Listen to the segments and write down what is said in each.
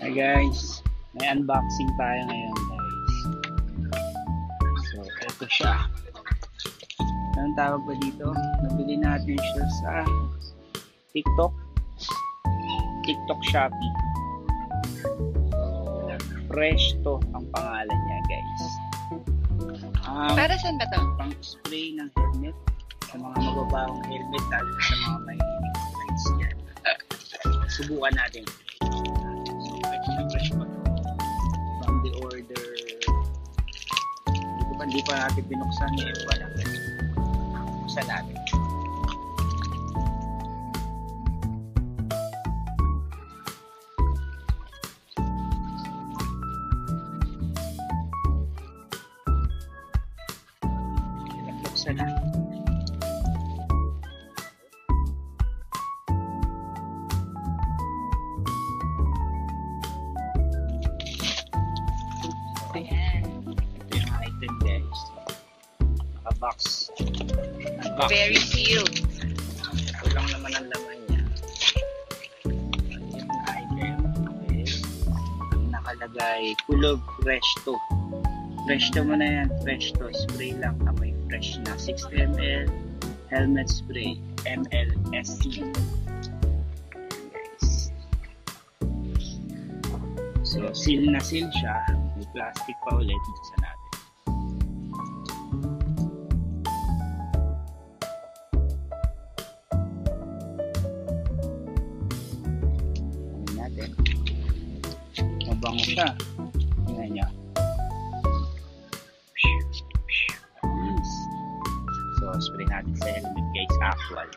Hi guys, may unboxing tayo ngayon guys. So, ito siya. Anong tawag ba dito? Nabili natin siya sa TikTok Shopee. So, Fresh to ang pangalan niya guys. Para saan ba to? Pang spray ng helmet. Sa mga mababahong helmet, lalo na sa mga may rides yan. Subukan natin. Fresh pa to. From the order. Hindi pa natin binuksan eh. Wala. Buksan natin. Buksan na. Ito yung item guys. Naka-box. Very sealed. Ito lang naman ang laman niya. Yung item is ang nakalagay kulog fresh to. Fresh to mo na yan. Fresh to. Spray lang. Amoy fresh na. 60 ml helmet spray. MLSC. Guys. So, seal na seal siya. May plastic pa ulit. Buksan natin. Amin natin. Mabango siya. Tingnan niya. Yes. So, spray natin sa helmet guys. Actual.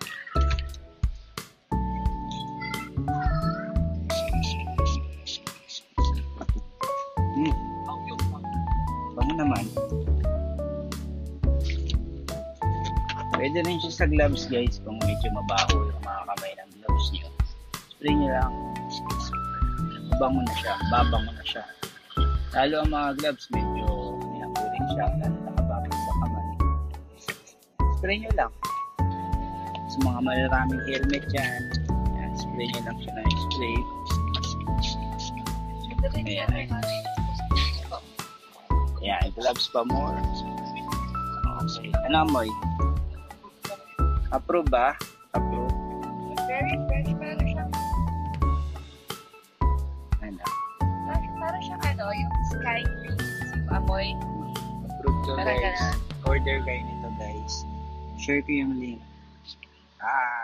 Bango naman. Pwede rin siya sa gloves guys kung medyo mabaho yung mga kamay ng gloves nyo. Spray nyo lang. Mabango na siya. Babango na siya. Lalo ang mga gloves medyo minakuling siya. Lalo nakababag sa kamay. Spray nyo lang. Sa mga malaraming helmet yan. Yan, spray nyo lang siya ng spray. Ayan. Ayan, gloves pa more. Okay. Ano amoy? Approve ba? Approve. Very fresh. Para siyang, Ano? para siyang yung sky breeze. Yung amoy. Approve to Parang guys. ganun. Order kayo nito guys. Share ko yung link. Ah.